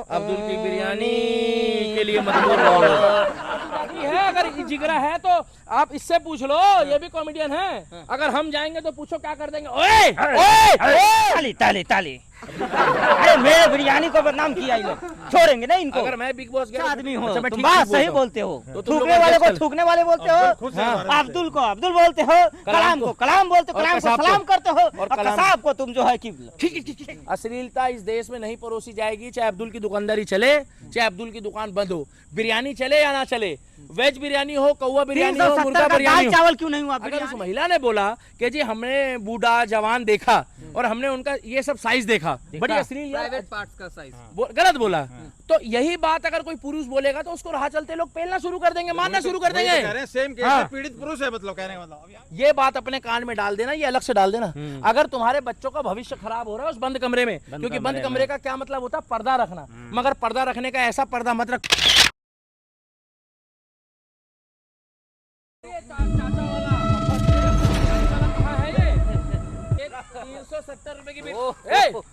अब्दुल की बिरयानी के लिए मत बोलो। है अगर जिगरा है तो आप इससे पूछ लो, ये भी कॉमेडियन है। अगर हम जाएंगे तो पूछो क्या कर देंगे। ओए ओए ताली ताली ताली। अरे मेरे बिरयानी को बदनाम किया ये लोग, छोड़ेंगे नहीं इनको। अगर मैं बिग बॉस आदमी हो अच्छा, मैं तुम ठीक बात बोलता सही हूँ। बोलते हो। तो तुम थूकने लोग वाले को चल। थूकने वाले बोलते हो, अब्दुल को अब्दुल बोलते हो, कलाम को कलाम बोलते हो, और कलाम को कसाब को। सलाम करते हो, और और कलाम कसाब को तुम जो है कि अश्लीलता इस देश में नहीं परोसी जाएगी, चाहे अब्दुल की दुकानदारी चले, चाहे अब्दुल की दुकान बंद हो। बिरयानी चले या ना चले, वेज बिरयानी हो, कौवा बिरयानी हो, मुर्गा बिरयानी हो। चावल क्यों नहीं हुआ? अगर उस महिला ने बोला कि जी हमने बूढ़ा जवान देखा और हमने उनका ये सब साइज देखा, बड़ी अश्लील प्राइवेट पार्ट्स का साइज गलत बोला, तो यही बात अगर कोई पुरुष बोलेगा तो उसको राह चलते लोग पेलना शुरू कर देंगे, मारना शुरू कर देंगे। सेम केस हाँ। में पीड़ित पुरुष है, मतलब कहने का मतलब। ये बात अपने कान में डाल देना, ये अलग से डाल देना। अगर तुम्हारे बच्चों का भविष्य खराब हो रहा है उस बंद कमरे में, क्योंकि बंद कमरे का क्या मतलब होता है? पर्दा रखना। मगर पर्दा रखने का ऐसा पर्दा मत रख। 370 रुपए की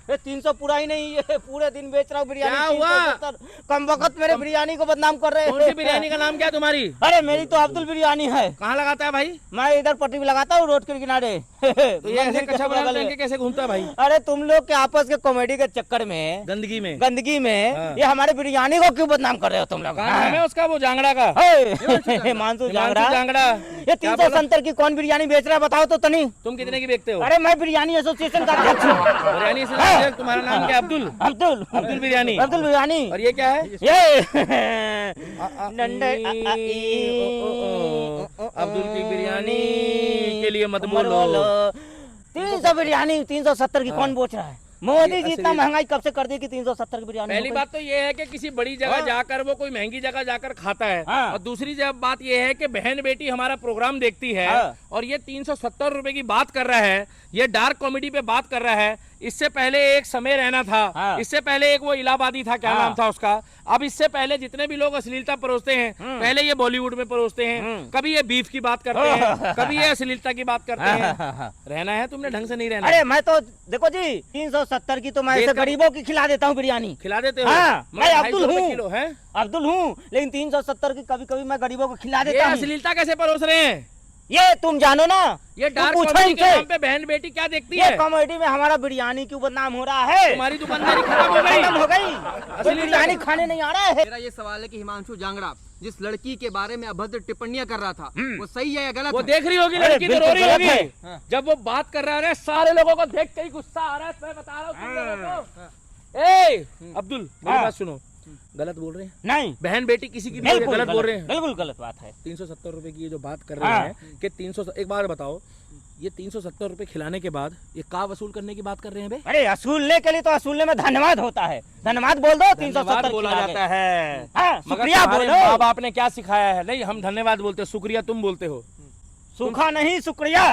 ये 300 पूरा ही नहीं, ये पूरे दिन बेच रहा हूँ बिरयानी। क्या हुआ? 370 कम वक्त मेरे बिरयानी को बदनाम कर रहे कौन सी हैं। बिरयानी का नाम क्या है तुम्हारी? अरे मेरी तो अब्दुल बिरयानी है। कहाँ लगाता है भाई? मैं इधर पट्टी में लगाता हूँ रोड के किनारे। तो ये ऐसे कच्चा बना लेके कैसे घूमता है भाई? अरे तुम लोग के आपस के कॉमेडी के चक्कर में, गंदगी में गंदगी में हाँ। ये हमारे बिरयानी को क्यों बदनाम कर रहे हो तुम लोग? कहाँ नाम है उसका, वो जांगड़ा का? हिमांशु जांगड़ा। जांगड़ा। ये 370 की कौन बिरयानी बेच रहा है बताओ तो तनी। तुम कितने की बेचते हो? अरे मैं बिरयानी एसोसिएशन का अध्यक्ष हूँ। बिरयानी से तुम्हारा नाम क्या? अब्दुल? अब्दुल अब्दुल बिरयानी। अब्दुल बिरयानी। और ये क्या है? ये अब्दुल की बिरयानी के लिए मत बोलो। 300 बिरयानी 370 की कौन बेच रहा है? मोदी जी इतना महंगाई कब से कर दी कि 370 की बिरयानी? पहली बात तो ये है कि किसी बड़ी जगह जाकर वो कोई महंगी जगह जाकर खाता है। हाँ। और दूसरी बात ये है कि बहन बेटी हमारा प्रोग्राम देखती है। हाँ। और ये 370 रुपए की बात कर रहा है, ये डार्क कॉमेडी पे बात कर रहा है। इससे पहले एक समय रहना था। हाँ। इससे पहले एक वो इलाहाबादी था, क्या हाँ। नाम था उसका? अब इससे पहले जितने भी लोग अश्लीलता परोसते हैं, पहले ये बॉलीवुड में परोसते हैं, कभी ये बीफ की बात करते हैं, कभी ये अश्लीलता की बात करते हैं। रहना है तुमने, ढंग से नहीं रहना। अरे मैं तो देखो जी 370 की तो मैं ऐसे गरीबों की खिला देता हूँ बिरयानी। खिला देते हो? हाँ, मैं अब्दुल 250 हूँ। किलो है। अब्दुल हूँ, लेकिन 370 की कभी कभी मैं गरीबों को खिला ये देता हूँ। अश्लीलता कैसे परोस रहे हैं? ये तुम जानो ना, ये तुम डार्क पूछो कॉमेडी के इनसे। नाम पे बहन बेटी क्या देखती ये है? कॉमेडी में हमारा बिरयानी क्यों बदनाम हो रहा है? तुम्हारी दुकानदारी खत्म हो गई। खत्म हो गई, कोई बिरयानी खाने नहीं आ रहा है। मेरा ये सवाल है कि हिमांशु जांगड़ा जिस लड़की के बारे में अभद्र टिप्पणियां कर रहा था, वो सही है या गलत वो है? देख रही होगी अरे लड़की तो रो बिल्कुल रही गलत होगी। है। जब वो बात कर रहा है सारे लोगों को देख के ही गुस्सा आ रहा है। मैं बता रहा हूँ तुम लोगों को। अब्दुल मेरी हाँ। बात सुनो, गलत बोल रहे हैं। नहीं, बहन बेटी किसी की भी हो, गलत बोल रहे हैं। बिल्कुल गलत बात है। 370 रुपए की ये जो बात कर रहे हाँ। हैं कि 300, एक बार बताओ, ये 370 रुपए खिलाने के बाद ये का वसूल करने की बात कर रहे हैं बे? अरे असूलने के लिए तो असूलने में धन्यवाद होता है। धन्यवाद बोल दो, 370 धन्यवाद बोला जाता है। हाँ, मगर शुक्रिया तुम्हारे बोलो। माँ बाप ने क्या सिखाया है? नहीं, हम धन्यवाद बोलते हो, शुक्रिया तुम बोलते हो। सूखा नहीं शुक्रिया।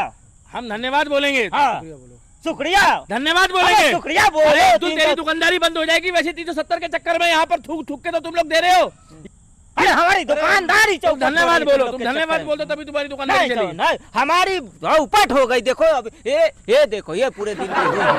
हम धन्यवाद बोलेंगे। हाँ। शुक्रिया बोलो। शुक्रिया धन्यवाद अरे बोलेंगे। शुक्रिया अरे बोलो। अब्दुल, तेरी दुकानदारी बंद हो जाएगी। वैसे 370 के चक्कर में यहाँ पर थूक थूक के तो तुम लोग दे रहे हो। अरे हमारी दुकानदारी तुम धन्यवाद चौपट हो बोलो, गई तुम तुम लोग के धन्यवाद चक्कर बोल दो तभी तुम्हारी दुकानदारी नहीं, चलेगी। नहीं, हमारी उपट हो गई। देखो अब ये देखो, ये पूरे दिन की हुई है।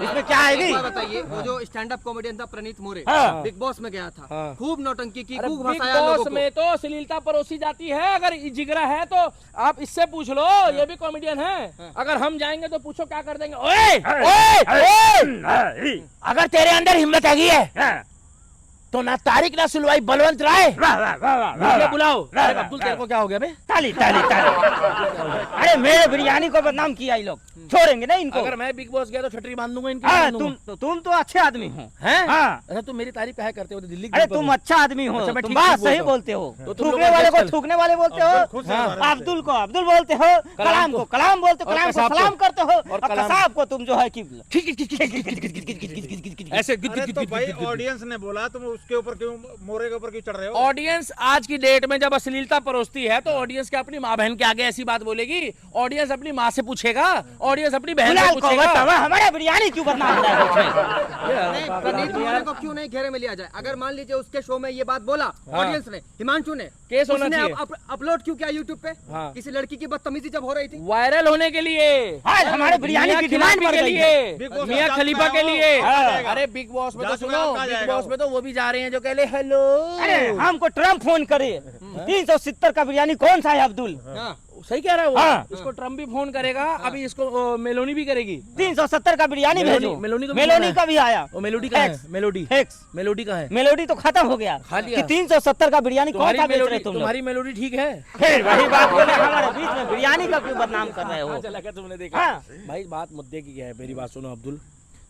इसमें क्या एक आएगी? बात बताइए, वो जो स्टैंड अप कॉमेडियन था प्रणीत मोरे, हाँ। बिग बॉस में गया था, हाँ। खूब नौटंकी की, अरे खूब बिग हंसाया लोगों बॉस को। में तो अश्लीलता परोसी जाती है। अगर जिगरा है तो आप इससे पूछ लो, ये भी कॉमेडियन है। अगर हम जाएंगे तो पूछो क्या कर देंगे। ओए ओए, अगर तेरे अंदर हिम्मत हैगी है तो ना तारिक ना सुलवाई बलवंत राय मुझे बुलाओ। अरे अब्दुल, तेरे को क्या हो गया बे? ताली ताली ताली। अरे मेरे बिरयानी को बदनाम किया ये लोग, छोड़ेंगे नहीं इनको। अगर मैं बिग बॉस गया तो छटरी बांध दूंगा इनकी। हाँ, बांध दूंगा। तुम तो अच्छे आदमी हो। हैं? हाँ। अच्छा, तुम मेरी तारीफ काहे करते हो? तो दिल्ली अरे तुम अच्छा आदमी हो, अच्छा, मैं तुम ठीक बात ठीक सही बोलता बोलते हो। तो तुम थूकने लोग वाले को चल। थूकने वाले बोलते हो, अब्दुल को अब्दुल बोलते हो, कलाम को कलाम बोलते हो, और कलाम को कसाब को। सलाम करते हो, और और कलाम- कसाब को तुम जो है कि ऐसे अरे तो भाई ऑडियंस ने बोला, तुम उसके ऊपर क्यों, मोरे के ऊपर क्यों चढ़ रहे हो? ऑडियंस आज की डेट में जब अश्लीलता परोसती है तो ऑडियंस क्या अपनी माँ बहन के आगे ऐसी बात बोलेगी? ऑडियंस अपनी माँ से पूछेगा, ऑडियंस अपनी बहन से पूछेगा। हमारा बिरयानी क्यों बदनाम हो रहा है? नहीं, प्रनीत मौर्य को क्यों नहीं घेरे में लिया जाए? अगर मान लीजिए उसके शो में ये बात बोला ऑडियंस ने, हिमांशु ने, केस होना उसने चाहिए। अपलोड क्यों किया यूट्यूब पे? हाँ। किसी लड़की की बदतमीजी जब हो रही थी। वायरल होने के लिए, आज हमारे बिरयानी की डिमांड बढ़ के गई है। लिए, बिग बॉस मियां में खलीफा के जाएगा लिए। वो, कहाँ जाएगा? अरे बिग बॉस में तो जांच में सुनो, कहाँ बिग जाएगा बॉस वो? में तो वो भी जा रहे हैं जो कहले हेलो। अरे हमको ट्रम्प फोन करे, 370 का बिरयानी कौन सा है अब्दुल? हाँ। सही कह रहा है वो। हाँ। इसको ट्रम्प भी फोन करेगा, अभी इसको मेलोनी भी करेगी। 370 का बिरयानी भेजो। मेलोनी को भी मेलोनी भेजना का भी आया। वो मेलोडी का है, X, मेलोडी X। मेलोडी का है। मेलोडी तो खत्म हो गया खा लिया। कि 370 का बिरयानी कौन तुम्हारी सा बेच रहे मेलोडी, तुम लोग? तुम्हारी मेलोडी ठीक है। फिर वही बात बोले हमारे बीच में बिरयानी का क्यों बदनाम कर रहे हो? हाँ, चला क्या तुमने देखा? हाँ। भाई बात मुद्दे की क्या है, मेरी बात सुनो अब्दुल।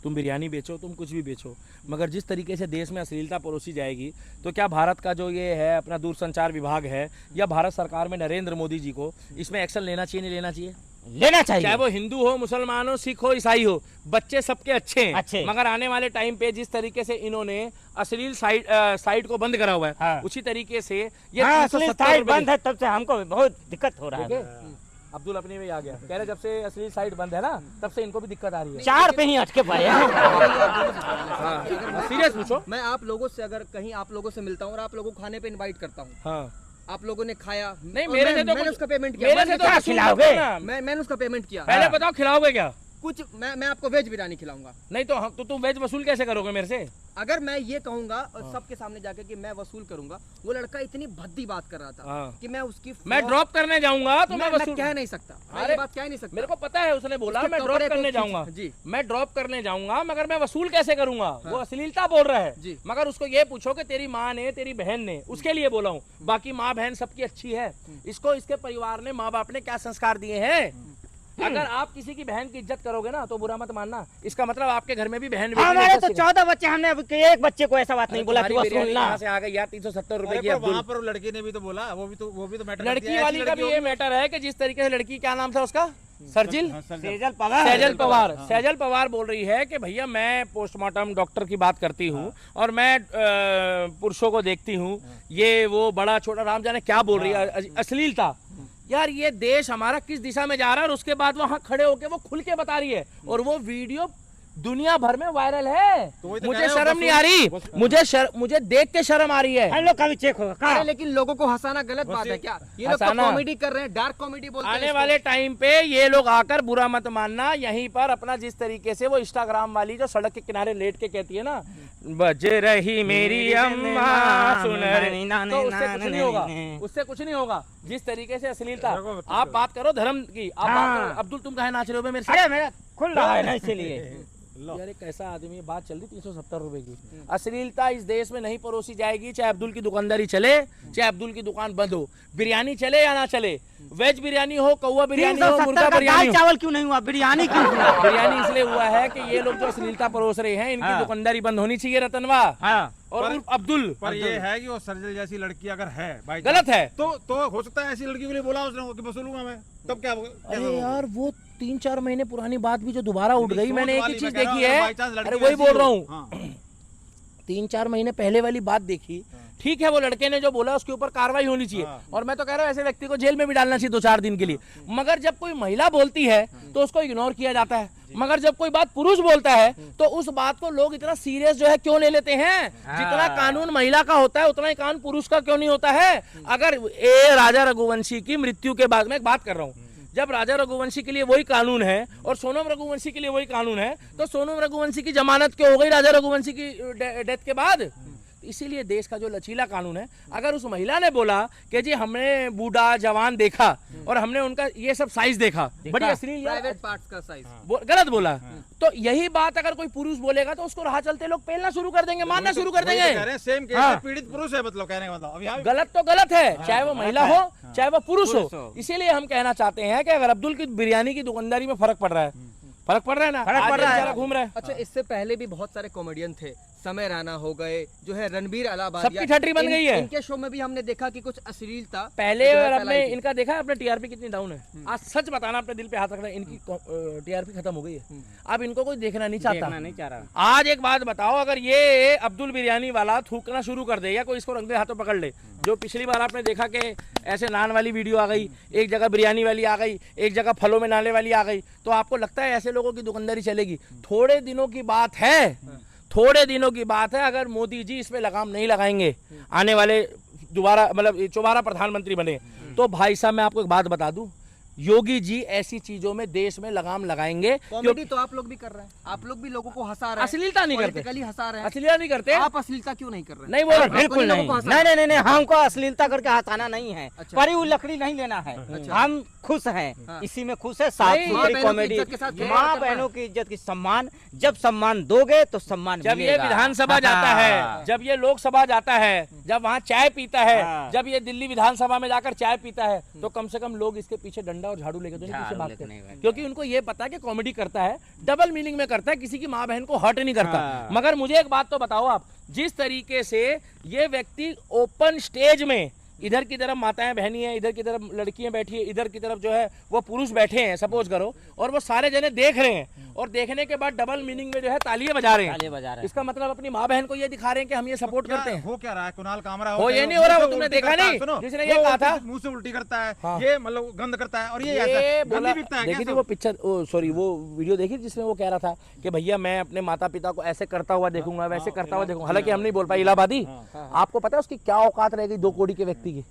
तुम बिरयानी बेचो, तुम कुछ भी बेचो, मगर जिस तरीके से देश में अश्लीलता परोसी जाएगी तो क्या भारत का जो ये है अपना दूरसंचार विभाग है या भारत सरकार में नरेंद्र मोदी जी को इसमें एक्शन लेना चाहिए, नहीं लेना चाहिए? लेना चाहिए। चाहे वो हिंदू हो, मुसलमान हो, सिख हो, ईसाई हो, बच्चे सबके अच्छे हैं। अच्छे। मगर आने वाले टाइम पे जिस तरीके से इन्होंने अश्लील साइट को बंद करा हुआ है, हाँ। उसी तरीके से ये हाँ, 370 असली साइट रुपए बंद है, तब से हमको बहुत दिक्कत हो रहा ठीक है? है। अब्दुल अपने में आ गया, कह रहे जब से असली साइट बंद है ना तब से इनको भी दिक्कत आ रही है। 4 पे ही अटके पड़े हैं। सीरियस पूछो। मैं आप लोगों से अगर कहीं आप लोगों से मिलता हूँ और आप लोगों को खाने पे इनवाइट करता हूँ, हाँ आप लोगों ने खाया, नहीं, और मेरे से तो मैंने कुछ- उसका पेमेंट किया। मेरे से मैंने तो क्या वसूल खिलाओगे? मत करना। मैंने उसका पेमेंट किया। पहले बताओ खिलाओगे क्या? कुछ मैं आपको वेज बिरयानी खिलाऊंगा। नहीं तो हम तो तुम वेज वसूल कैसे करोगे मेरे से? अगर मैं ये कहूंगा और सबके सामने जाके कि मैं वसूल करूंगा, वो लड़का इतनी भद्दी बात कर रहा था हाँ। कि मैं उसकी मैं ड्रॉप करने जाऊंगा तो मैं मैं वसूल कह नहीं सकता। मैं अरे, ये बात कह नहीं सकता। मेरे को पता है, उसने बोला उसके मैं ड्रॉप कपड़े को करने खींच- जाऊंगा। जी। मैं ड्रॉप करने जाऊंगा मगर मैं वसूल कैसे करूंगा? वो अश्लीलता बोल रहा है। जी। मगर उसको ये पूछो कि तेरी माँ ने, तेरी बहन ने, उसके लिए बोला हूँ, बाकी माँ बहन सबकी अच्छी है। इसको इसके परिवार ने, माँ बाप ने क्या संस्कार दिए हैं? अगर आप किसी की बहन की इज्जत करोगे ना तो बुरा मत मानना, इसका मतलब आपके घर में भी बहन बेटी हमारे इज्जत तो सिखाएं। 14 बच्चे, हमने अभी एक बच्चे को ऐसा बात नहीं बोला कि तुम्हारी बिरयानी वसूलना। कहाँ से आ गई यार? 370 रुपए अरे की पर अब्दुल। वहाँ पर लड़की ने भी तो बोला, वो भी तो मैटर करती लड़की है। वाली ऐसी का लड़की भी ये होगी। मैटर है कि जिस तरीके से लड़की, क्या नाम था उसका? सरजिल हाँ, सर, सेजल पवार। सैजल पवार। सैजल पवार बोल रही है कि भैया मैं पोस्टमार्टम डॉक्टर की बात करती हूँ और मैं पुरुषों को देखती हूँ, ये वो बड़ा छोटा राम जाने क्या बोल रही है, अश्लीलता। यार ये देश हमारा किस दिशा में जा रहा है और उसके बाद वहाँ खड़े होके वो खुल के बता रही है और वो वीडियो दुनिया भर में वायरल है। तो वही तो मुझे कह रहे हो, शर्म नहीं आ रही, मुझे देख के शर्म आ रही है। हम लोग का भी चेक होगा अरे कहाँ? लेकिन लोगों को हंसाना गलत बात है क्या? ये लोग तो हंसाना। कॉमेडी कर रहे हैं, डार्क कॉमेडी बोलते हैं आने इसको। वाले टाइम पे ये लोग आकर, बुरा मत मानना, यहीं पर अपना जिस तरीके से वो इंस्टाग्राम वाली जो सड़क के किनारे लेट के कहती है ना, बज रही मेरी अम्मा सुन रही, तो उससे कुछ नहीं होगा, उससे कुछ नहीं होगा। जिस तरीके से अश्लीलता, आप बात करो धर्म की, आप बात करो। अब्दुल तुम कहे नाच रहे हो बे मेरे से? अरे मेरा खुल रहा है ना इसीलिए। यार एक कैसा आदमी है, बात चल रही 370 रुपए की। अश्लीलता इस देश में नहीं परोसी जाएगी, चाहे अब्दुल की दुकानदारी चले, चाहे अब्दुल की दुकान बंद हो, बिरयानी चले या ना चले, वेज बिरयानी हो, कौवा बिरयानी हो, 370 मुर्गा का बिरयानी दाल हो। चावल क्यों नहीं हुआ? बिरयानी क्यों हुआ? बिरयानी इसलिए हुआ है कि ये लोग जो अश्लीलता परोस रहे हैं, इनकी हाँ। दुकानदारी बंद होनी चाहिए रतनवा। हाँ। और पर- उर्फ अब्दुल पर ये है कि वो सरजल जैसी लड़की अगर है भाई, गलत है। तो हो सकता है ऐसी लड़की के लिए बोला उसने कि वसूलूंगा मैं, तब क्या अरे यार वो 3-4 महीने पुरानी बात भी जो दोबारा उठ गई, मैंने एक ही चीज देखी बाई है। चांस लड़की अरे वही ऐसी बोल हो। रहा हूँ, हाँ। 3-4 महीने पहले वाली बात देखी। ठीक है, वो लड़के ने जो बोला उसके ऊपर कार्रवाई होनी चाहिए हाँ। और मैं तो कह रहा हूँ ऐसे व्यक्ति को जेल में भी डालना चाहिए 2-4 दिन के लिए। मगर जब कोई महिला बोलती है तो उसको इग्नोर किया जाता है, मगर जब कोई बात पुरुष बोलता है तो उस बात को लोग इतना सीरियस जो है क्यों ले लेते हैं? जितना कानून महिला का होता है उतना ही कानून पुरुष का क्यों नहीं होता है? अगर राजा रघुवंशी की मृत्यु के बाद, मैं एक बात कर रहा हूँ, जब राजा रघुवंशी के लिए वही कानून है और सोनम रघुवंशी के लिए वही कानून है, तो सोनम रघुवंशी की जमानत क्यों हो गई राजा रघुवंशी की डेथ के बाद? इसीलिए देश का जो लचीला कानून है, अगर उस महिला ने बोला कि जी हमने बूढ़ा जवान देखा और हमने उनका ये सब साइज देखा, बड़ी अश्लील प्राइवेट पार्ट्स का साइज गलत बोला, तो यही बात अगर कोई पुरुष बोलेगा तो उसको राह चलते लोग पेलना शुरू कर देंगे, मानना शुरू कर देंगे। सेम केस हाँ। है, पीड़ित पुरुष है, मतलब कहने का मतलब अब यहाँ गलत तो गलत है, चाहे वो महिला हो चाहे वो पुरुष हो। इसीलिए हम कहना चाहते हैं कि अगर अब्दुल की बिरयानी की दुकानदारी में फर्क पड़ रहा है, फर्क पड़ रहा है ना, फर्क पड़ आज रहा है। बेचारा घूम रहा है। अच्छा, इससे पहले भी बहुत सारे कॉमेडियन थे, समय राणा हो गए, जो है रणबीर अलाहाबादिया, सबकी छटरी बन गई है। इनके शो में भी हमने देखा कि कुछ अश्लीलता पहले जो है और अब फैलाई में थी। इनका देखा है, अपने टीआरपी कितनी डाउन है। आज सच बताना, अपने दिल पे हाथ रखना, इनकी टीआरपी खत्म हो गई है। अब इनको कोई देखना नहीं चाहता। देखना नहीं चाह रहा। आज एक बात बताओ, अगर ये अब्दुल बिरयानी वाला थूकना शुरू कर दे या कोई इसको रंगे हाथों पकड़ ले, जो पिछली बार आपने देखा कि ऐसे नान वाली वीडियो आ गई, एक जगह बिरयानी वाली आ गई, एक जगह फलों में नाले वाली आ गई, तो आपको लगता है ऐसे लोगों की दुकानदारी चलेगी? थोड़े दिनों की बात है, थोड़े दिनों की बात है। अगर मोदी जी इस पे लगाम नहीं लगाएंगे, आने वाले दोबारा मतलब दोबारा प्रधानमंत्री बने, तो भाई साहब मैं आपको एक बात बता दूं, योगी जी ऐसी चीजों में देश में लगाम लगाएंगे। कॉमेडी तो आप लोग भी कर रहे हैं, आप लोग भी लोगों को हंसा रहे हैं, अश्लीलता नहीं करते, पॉलिटिकली हंसा रहे हैं। अश्लीलता नहीं करते, आप अश्लीलता क्यों नहीं कर रहे हैं? नहीं बोल रहे, बिल्कुल लोगों नहीं। को हंसा- नहीं नहीं नहीं, हमको अश्लीलता करके हंसाना नहीं है। अच्छा। परी हुई लकड़ी नहीं लेना है। हम खुश हैं, हाँ। इसी में खुश है। साफ नहीं, माँ सुथरी बहनों की कॉमेडी, इज्जत के साथ खेल माँ करना बहनों की इज्जत की सम्मान। जब सम्मान दोगे तो सम्मान जब ये मिलेगा। विधानसभा जाता है, हाँ। जब ये लोकसभा जाता है, जब वहाँ चाय पीता है, हाँ। जब ये दिल्ली विधानसभा में जाकर चाय पीता है, तो कम से कम लोग इसके पीछे डंडा और झाड़ू लेके तो नहीं पीछे झाड़ू भागते, लेके नहीं भागते। क्योंकि उनको ये पता है कि कॉमेडी करता है, डबल मीनिंग में करता है, किसी की माँ बहन को हर्ट नहीं करता। हाँ। मगर मुझे एक बात तो बताओ आप, जिस तरीके से ये व्यक्ति ओपन स्टेज में, इधर की तरफ माताएं बहनी हैं, इधर की तरफ लड़कियां बैठी है, इधर की तरफ जो है वो पुरुष बैठे हैं सपोज करो, और वो सारे जने देख रहे हैं, और देखने के बाद डबल मीनिंग में जो है तालियां बजा रहे तालियां हैं। बजा रहे हैं। इसका मतलब अपनी माँ बहन को ये दिखा रहे हैं कि हम ये सपोर्ट करते हैं। हो क्या रहा है? कुणाल कामरा हो, ये चाहे नहीं हो रहा, मुंह वो से तुमने उल्टी देखा करता है, नहीं? सुनो, जिसने ये वो कहा था। मुंह से उल्टी करता है, हाँ। ये मतलब गंद करता है, और ये ये ऐसा बोला, गंदी बिकता है देखी क्या थी वो पिक्चर, सॉरी वो वीडियो देखी जिसमें वो कह रहा था कि भैया मैं अपने माता पिता को ऐसे करता हुआ देखूंगा, वैसे करता हुआ देखूंगा। हालांकि हम नहीं बोल पाए इलाहाबादी, आपको पता है उसकी क्या औकात रहेगी 2 करोड़ के व्यक्ति की?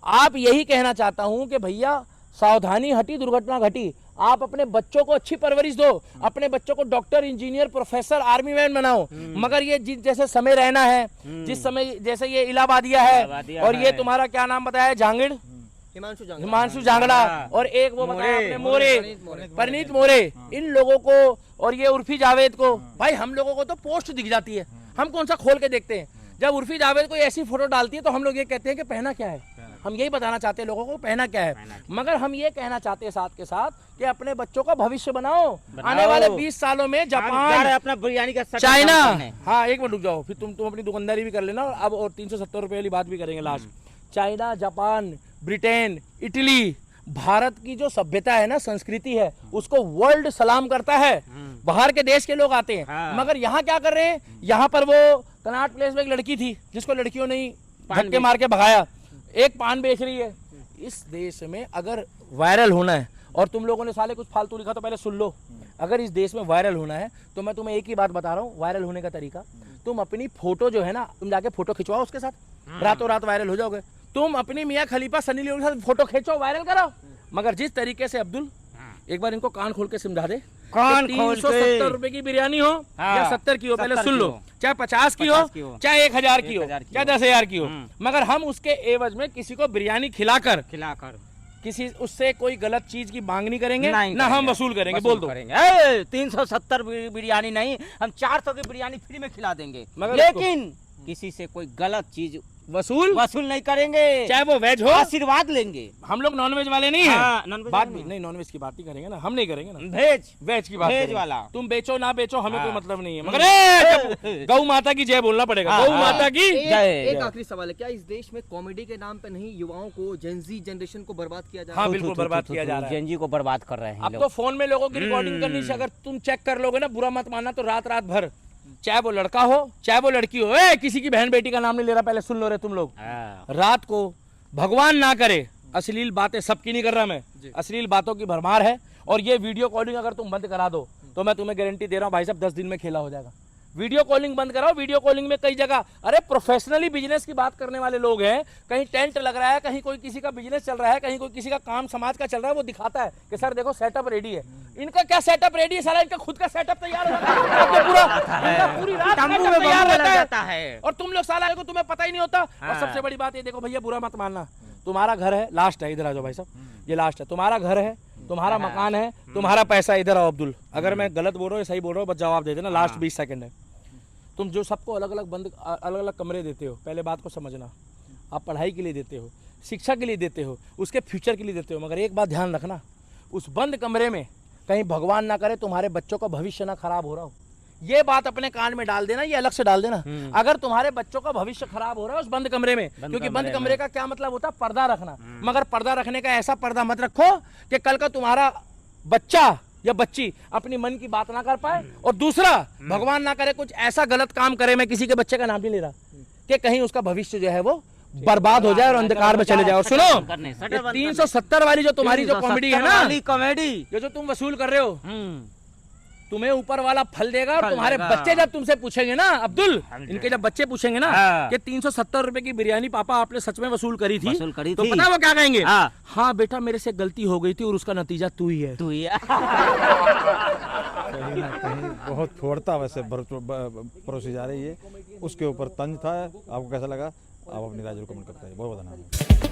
आप यही कहना चाहता हूं कि भैया सावधानी हटी दुर्घटना घटी। आप अपने बच्चों को अच्छी परवरिश दो, अपने बच्चों को doctor, engineer, professor, army man बनाओ। मगर ये जिस जैसे समय रहना है, जिस समय जैसे ये इलाहाबादिया है, इलाहाबादिया और ये है। तुम्हारा क्या नाम बताया, जांगिड़, हिमांशु जांगड़ा, और एक वो बताया आपने परनीत मोरे, इन लोगों को, और ये उर्फी जावेद को, भाई हम लोगों को तो पोस्ट दिख जाती है, हम कौन सा खोल के देखते हैं? जब उर्फी जावेद कोई ऐसी फोटो डालती है तो हम लोग ये कहते हैं कि पहना क्या है। हम यही बताना चाहते हैं लोगों को, पहना क्या है। मगर हम ये कहना चाहते हैं साथ के साथ कि अपने बच्चों का भविष्य बनाओ। आने वाले 20 सालों में जापान, अपना बिरयानी का सेटअप चाइना, करने। हाँ एक मिनट रुक जाओ, फिर तुम अपनी दुकानदारी भी कर लेना। अब और 370 रुपए वाली बात भी करेंगे last. China, Japan, Britain, Italy, Bharat की जो सभ्यता है ना, संस्कृति है, उसको वर्ल्ड सलाम करता है। बाहर के देश के लोग आते हैं। हाँ। मगर यहाँ क्या कर रहे हैं? यहाँ पर वो कनाट प्लेस में एक लड़की थी जिसको लड़कियों ने धक्के मार के भगाया, एक पान बेच रही है। इस देश में अगर वायरल होना है, और तुम लोगों ने साले कुछ फालतू लिखा तो पहले सुन लो, अगर इस देश में वायरल होना है तो मैं तुम्हें एक ही बात बता रहा हूँ, वायरल होने का तरीका, तुम अपनी फोटो जो है ना, तुम जाके फोटो खिंचवाओ उसके साथ, रातों रात वायरल हो जाओगे। तुम अपनी मियाँ खलीफा सनी लियोन के साथ फोटो खींचो, वायरल करो। मगर जिस तरीके से अब्दुल, एक बार इनको कान खोल के समझा दे, कान खोल के। 370 रुपए की बिरयानी हो हाँ, या 70 की हो, पहले 70 सुन लो, की हो। चाहे 50 की हो, 50 की हो, चाहे 1000 की हो, 1000 की चाहे हो। 10,000 की हो, मगर हम उसके एवज में किसी को बिरयानी खिलाकर खिलाकर किसी उससे कोई गलत चीज की मांग नहीं करेंगे, नहीं ना हम करेंगे। वसूल करेंगे। वसूल बोल दो। करेंगे। 370 बिरयानी नहीं, हम 400 की बिरयानी फ्री में खिला देंगे, मगर लेकिन किसी से कोई गलत चीज वसूल वसूल नहीं करेंगे, चाहे वो वेज हो, आशीर्वाद लेंगे। हम लोग नॉनवेज वाले नहीं हैं। हाँ, नॉनवेज बात वाले भी नहीं। नहीं, नॉनवेज की बात नहीं करेंगे ना, हम नहीं करेंगे ना, भेज वेज की बात वेज करेंगे। वाला। तुम बेचो ना बेचो, हमें हाँ। कोई मतलब नहीं है। मगर गौ माता की जय बोलना पड़ेगा, हाँ, गौ हाँ। माता की जय। एक आखिरी सवाल है, क्या इस देश में कॉमेडी के नाम पे नहीं युवाओं को, जेनजी जनरेशन को बर्बाद किया जा रहा हाँ, है? बिल्कुल बर्बाद किया जा रहा है। जेनजी को बर्बाद कर रहे हैं अब लोग। तो फोन में लोगों की रिकॉर्डिंग करनी से अगर तुम चेक कर लोगे ना, बुरा मत मानना, तो रात रात भर, चाहे वो लड़का हो चाहे वो लड़की हो, किसी की बहन बेटी का नाम नहीं ले रहा, पहले सुन लो रे तुम लोग। हाँ। रात को भगवान ना करे, अश्लील बातें सबकी नहीं कर रहा मैं, अश्लील बातों की भरमार है। और ये वीडियो कॉलिंग अगर तुम बंद करा दो तो मैं तुम्हें गारंटी दे रहा हूँ भाई साहब, 10 दिन में खेला हो जाएगा। वीडियो कॉलिंग बंद कराओ। वीडियो कॉलिंग में कई जगह, अरे प्रोफेशनली बिजनेस की बात करने वाले लोग हैं, कहीं टेंट लग रहा है, कहीं कोई किसी का बिजनेस चल रहा है, कहीं कोई किसी का काम समाज का चल रहा है, वो दिखाता है कि सर देखो सेटअप रेडी है। इनका क्या सेटअप रेडी है? साला इनका खुद का सेटअप तैयार होता है, तो इनका पूरी रात तंबू setup में तैयार बम्बू रहता लग है। जाता है। और तुम लोग साला को तुम्हें पता ही नहीं होता। और सबसे बड़ी बात ये देखो भैया, बुरा मत मानना, तुम्हारा घर है, लास्ट है, इधर आ जाओ भाई साहब, ये लास्ट है, तुम्हारा घर है, तुम्हारा मकान है, तुम्हारा पैसा, इधर आओ अब्दुल, अगर मैं गलत बोल रहा हूँ सही बोल रहा हूँ बस जवाब दे देना, लास्ट 20 सेकंड है। तुम जो सबको अलग अलग कमरे देते हो, पहले बात को समझना, आप पढ़ाई के लिए देते हो, शिक्षा के लिए देते हो, उसके फ्यूचर के लिए देते हो, मगर एक बात ध्यान रखना, उस बंद कमरे में कहीं भगवान ना करे तुम्हारे बच्चों का भविष्य ना खराब हो रहा हो, ये बात अपने कान में डाल देना, ये अलग से डाल देना। अगर तुम्हारे बच्चों का भविष्य खराब हो रहा है उस बंद कमरे में, क्योंकि बंद कमरे का क्या मतलब होता है, पर्दा रखना। मगर पर्दा रखने का ऐसा पर्दा मत रखो कि कल का तुम्हारा बच्चा या बच्ची अपनी मन की बात ना कर पाए, और दूसरा भगवान ना करे कुछ ऐसा गलत काम करे, मैं किसी के बच्चे का नाम नहीं ले रहा, कि कहीं उसका भविष्य जो है वो बर्बाद हो जाए और अंधकार में चले जाए। और सुनो, 370 वाली जो तुम्हारी जो कॉमेडी है ना, कॉमेडी ये जो तुम वसूल कर रहे हो, तुम्हें ऊपर वाला फल देगा। और तुम्हारे बच्चे जब तुमसे पूछेंगे ना अब्दुल, इनके जब बच्चे पूछेंगे ना कि 370 रुपए की बिरयानी पापा आपने सच में वसूल करी थी, तो पता वो क्या कहेंगे? हाँ बेटा, मेरे से गलती हो गई थी और उसका नतीजा तू ही है। कहीं ना कहीं बहुत फोड़ता वैसे परोसी जा रही है, उसके ऊपर तंज था। आपको कैसा लगा? आप अपनी राय जरूर कमेंट करते हैं। बहुत बहुत धन्यवाद।